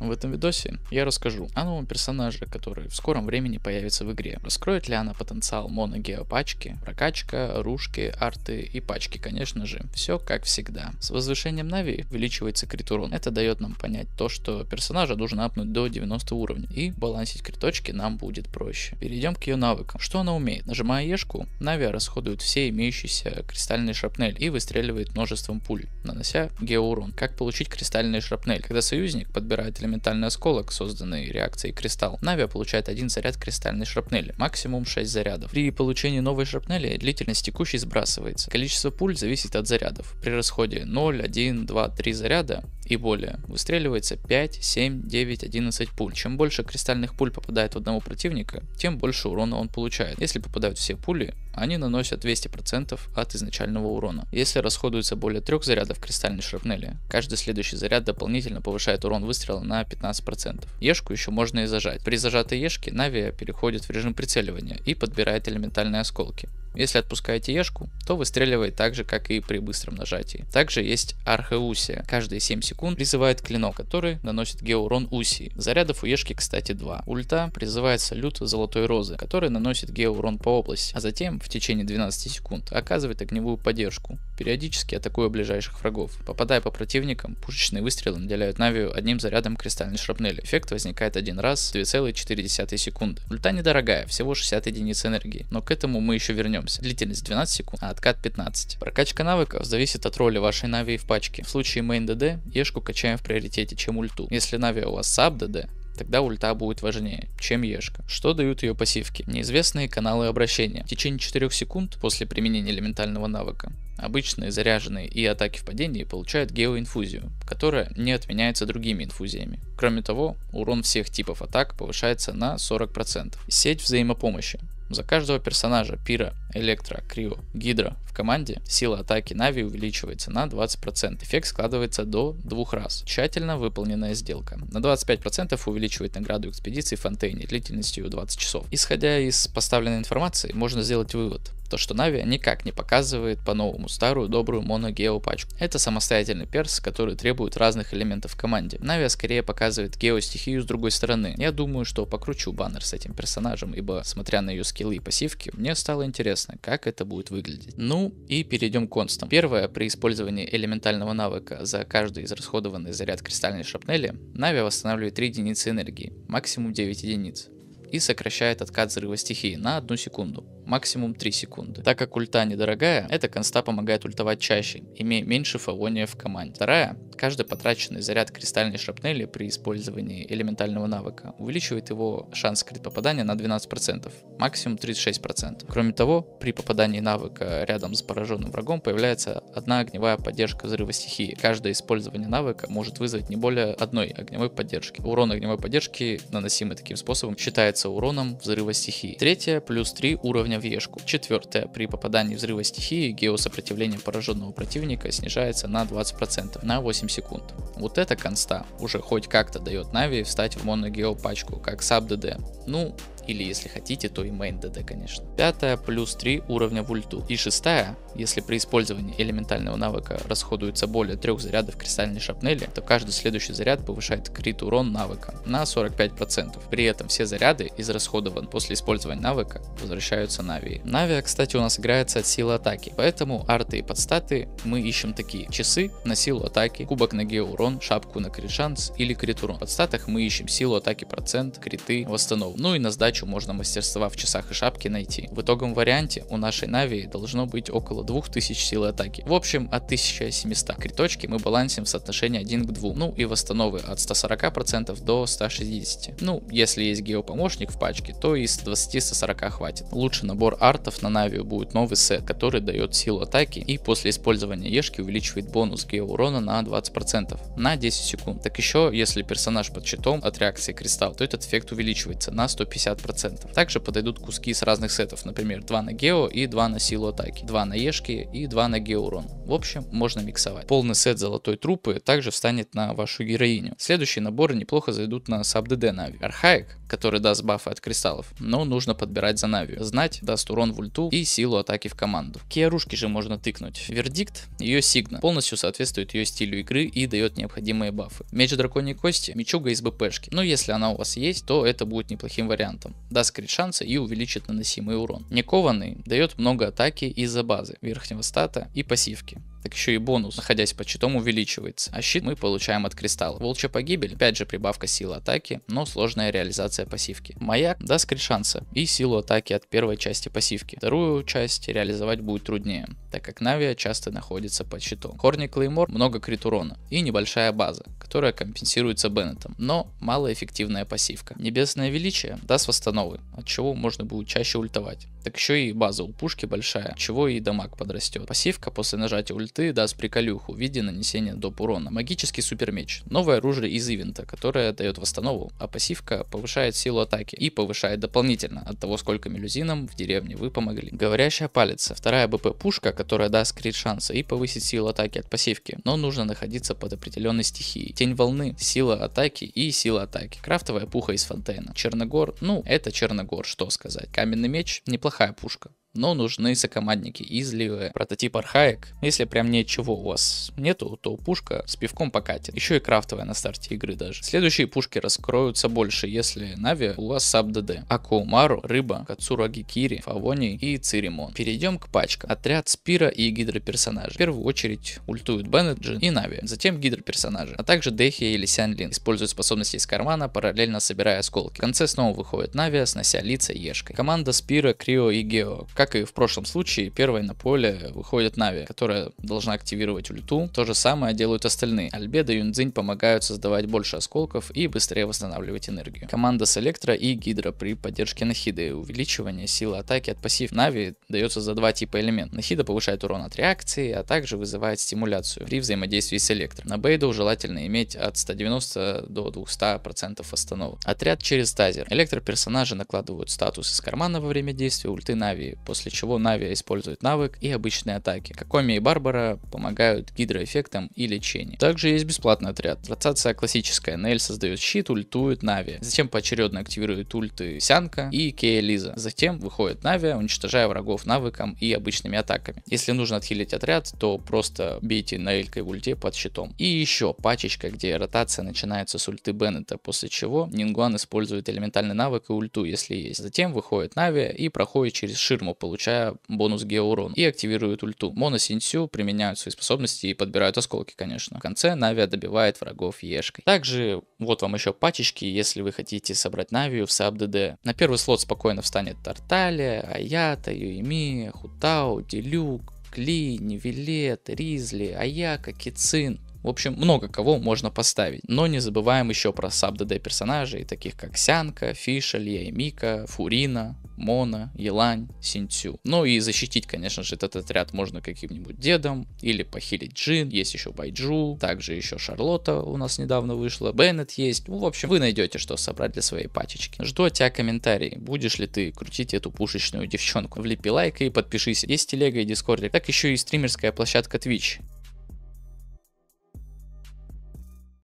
В этом видосе я расскажу о новом персонаже, который в скором времени появится в игре. Раскроет ли она потенциал моногео пачки, прокачка, оружки, арты и пачки, конечно же. Все как всегда. С возвышением Нави увеличивается крит урон. Это дает нам понять то, что персонажа нужно апнуть до 90 уровня, и балансить криточки нам будет проще. Перейдем к ее навыкам. Что она умеет? Нажимая Ешку, Нави расходует все имеющиеся кристальные шрапнель и выстреливает множеством пуль, нанося геоурон. Как получить кристальные шрапнель? Когда союзник подбирает элементальный осколок, созданный реакцией кристалл, Нави получает один заряд кристальной шрапнели, максимум 6 зарядов. При получении новой шрапнели длительность текущей сбрасывается. Количество пуль зависит от зарядов. При расходе 0, 1, 2, 3 заряда и более выстреливается 5, 7, 9, 11 пуль. Чем больше кристальных пуль попадает в одного противника, тем больше урона он получает. Если попадают все пули, они наносят 200% от изначального урона. Если расходуется более 3 зарядов кристальной шрапнели, каждый следующий заряд дополнительно повышает урон выстрела на 15%. Ешку еще можно и зажать. При зажатой Ешке Нави переходит в режим прицеливания и подбирает элементальные осколки. Если отпускаете Ешку, то выстреливает так же, как и при быстром нажатии. Также есть Археусия. Каждые 7 секунд призывает клинок, который наносит геоурон Усии. Зарядов у Ешки, кстати, 2. Ульта призывает салют Золотой Розы, который наносит геоурон по области, а затем в течение 12 секунд оказывает огневую поддержку, периодически атакуя ближайших врагов. Попадая по противникам, пушечные выстрелы наделяют Нави одним зарядом кристальной шрапнели. Эффект возникает один раз в 2,4 секунды. Ульта недорогая, всего 60 единиц энергии, но к этому мы еще вернемся. Длительность 12 секунд, а откат 15. Прокачка навыков зависит от роли вашей Нави в пачке. В случае мейн ДД Ешку качаем в приоритете, чем ульту. Если Нави у вас саб ДД, тогда ульта будет важнее, чем Ешка. Что дают ее пассивки? Неизвестные каналы обращения. В течение 4 секунд после применения элементального навыка обычные заряженные и атаки в падении получают геоинфузию, которая не отменяется другими инфузиями. Кроме того, урон всех типов атак повышается на 40%. Сеть взаимопомощи. За каждого персонажа Пира, Электро, Крио, Гидра в команде сила атаки Нави увеличивается на 20%. Эффект складывается до 2 раз. Тщательно выполненная сделка. На 25% увеличивает награду экспедиции Фонтейне длительностью 20 часов. Исходя из поставленной информации, можно сделать вывод, то что Нави никак не показывает по-новому старую добрую моногео пачку. Это самостоятельный перс, который требует разных элементов в команде. Нави скорее показывает геостихию с другой стороны. Я думаю, что покручу баннер с этим персонажем, ибо смотря на ее скиллы и пассивки, мне стало интересно, как это будет выглядеть. Ну и перейдем к констам. Первое, при использовании элементального навыка за каждый израсходованный заряд кристальной шрапнели, Нави восстанавливает 3 единицы энергии, максимум 9 единиц, и сокращает откат взрыва стихии на 1 секунду, максимум 3 секунды. Так как ульта недорогая, эта конста помогает ультовать чаще, имея меньше фавония в команде. Вторая, каждый потраченный заряд кристальной шрапнели при использовании элементального навыка увеличивает его шанс крит попадания на 12%, максимум 36%. Кроме того, при попадании навыка рядом с пораженным врагом появляется одна огневая поддержка взрыва стихии. Каждое использование навыка может вызвать не более одной огневой поддержки. Урон огневой поддержки, наносимый таким способом, считается уроном взрыва стихии. Третье, плюс 3 уровня в Ешку. Четвертое, при попадании взрыва стихии геосопротивление пораженного противника снижается на 20% на 8 секунд. Вот эта конста уже хоть как-то дает Нави встать в моногео пачку, как саб ДД. Ну, или если хотите, то и мейн ДД, конечно. Пятая, плюс 3 уровня в ульту. И шестая, если при использовании элементального навыка расходуется более 3 зарядов кристальной шрапнели, то каждый следующий заряд повышает крит урон навыка на 45%. При этом все заряды, израсходованы после использования навыка, возвращаются Нави. Нави, кстати, у нас играется от силы атаки, поэтому арты и подстаты мы ищем такие: часы на силу атаки, кубок на геоурон, шапку на крит шанс или крит урон. В подстатах мы ищем силу атаки процент, криты, восстанову. Ну и на сдачу можно мастерства в часах и шапке найти. В итоговом варианте у нашей Нави должно быть около 2000 силы атаки. В общем, от 1700. Криточки мы балансим в соотношении 1 к 2. Ну и восстановы от 140% до 160%. Ну, если есть геопомощник в пачке, то и с 20-140 хватит. Лучший набор артов на Нави будет новый сет, который дает силу атаки и после использования Ешки увеличивает бонус геоурона на 20% на 10 секунд. Так еще, если персонаж под щитом от реакции кристалл, то этот эффект увеличивается на 150%. 100%. Также подойдут куски с разных сетов, например, 2 на гео и 2 на силу атаки, 2 на ешки и 2 на гео урон. В общем, можно миксовать. Полный сет золотой трупы также встанет на вашу героиню. Следующие наборы неплохо зайдут на саб-ДД Нави. Архаик, который даст бафы от кристаллов, но нужно подбирать за Навию. Знать даст урон в ульту и силу атаки в команду. Киарушки же можно тыкнуть. Вердикт, ее сигна, полностью соответствует ее стилю игры и дает необходимые бафы. Меч драконьей кости, мечуга из БПшки. Но если она у вас есть, то это будет неплохим вариантом. Даст крит шансы и увеличит наносимый урон. Некованный дает много атаки из-за базы, верхнего стата и пассивки. Так еще и бонус, находясь под щитом, увеличивается. А щит мы получаем от кристалла. Волчья погибель, опять же прибавка силы атаки, но сложная реализация пассивки. Маяк даст крит шанса и силу атаки от первой части пассивки. Вторую часть реализовать будет труднее, так как Навия часто находится под щитом. Хорни Клеймор, много крит урона и небольшая база, которая компенсируется Беннетом, но малоэффективная пассивка. Небесное величие даст восстановы, от чего можно будет чаще ультовать. Так еще и база у пушки большая, от чего и дамаг подрастет. Пассивка после нажатия ульты даст приколюху в виде нанесения доп урона. Магический супермеч, новое оружие из ивента, которое дает восстанову, а пассивка повышает силу атаки и повышает дополнительно от того, сколько мелюзинам в деревне вы помогли. Говорящая палица, вторая БП пушка, которая даст крит шанса и повысит силу атаки от пассивки, но нужно находиться под определенной стихией. Тень волны, сила атаки и сила атаки. Крафтовая пуха из фонтейна. Черногор, ну это Черногор, что сказать. Каменный меч, неплохая пушка. Но нужны сокомандники, изливы, прототип архаик. Если прям ничего у вас нету, то пушка с пивком покатит. Еще и крафтовая на старте игры даже. Следующие пушки раскроются больше, если Нави у вас саб-ДД. Акоумару, Рыба, Кацура Гикири, Фавоний и Циримон. Перейдем к пачкам. Отряд Спира и гидроперсонажи. В первую очередь ультуют Беннет, Джин и Нави. Затем гидроперсонажи, а также Дехи или Сян Лин. Используют способности из кармана, параллельно собирая осколки. В конце снова выходит Нави, снося лица ешкой. Команда Спира, Крио и Гео. Как и в прошлом случае, первой на поле выходит Нави, которая должна активировать ульту. То же самое делают остальные. Альбедо и Юнцзинь помогают создавать больше осколков и быстрее восстанавливать энергию. Команда с Электро и Гидро при поддержке Нахиды. Увеличивание силы атаки от пассив Нави дается за два типа элементов. Нахида повышает урон от реакции, а также вызывает стимуляцию при взаимодействии с Электро. На Бейду желательно иметь от 190 до 200% восстановок. Отряд через тазер. Электроперсонажи накладывают статус из кармана во время действия ульты Нави, после чего Нави использует навык и обычные атаки. Какоми и Барбара помогают гидроэффектам и лечению. Также есть бесплатный отряд. Ротация классическая. Нейль создает щит, ультует Нави. Затем поочередно активирует ульты Сянка и Кея Лиза. Затем выходит Нави, уничтожая врагов навыком и обычными атаками. Если нужно отхилить отряд, то просто бейте Нейлькой в ульте под щитом. И еще пачечка, где ротация начинается с ульты Беннета, после чего Нингуан использует элементальный навык и ульту, если есть. Затем выходит Нави и проходит через ширму, получая бонус геоурон и активирует ульту. Моно Синсю применяют свои способности и подбирают осколки, конечно. В конце Нави добивает врагов ешкой. Также вот вам еще пачечки, если вы хотите собрать Навию в саб-ДД. На первый слот спокойно встанет Тарталия, Аята, Юэми, Хутао, Делюк, Кли, Невилет, Ризли, Аяка, Кицин. В общем, много кого можно поставить. Но не забываем еще про саб-ДД персонажей, таких как Сянка, Фишель, Яймика, Фурина, Мона, Елань, Синцю. Ну и защитить, конечно же, этот отряд можно каким-нибудь дедом или похилить Джин. Есть еще Байджу, также еще Шарлотта у нас недавно вышла, Беннет есть. Ну, в общем, вы найдете, что собрать для своей пачечки. Жду от тебя комментарии. Будешь ли ты крутить эту пушечную девчонку? Влепи лайк и подпишись. Есть телега и дискордик. Так еще и стримерская площадка Twitch.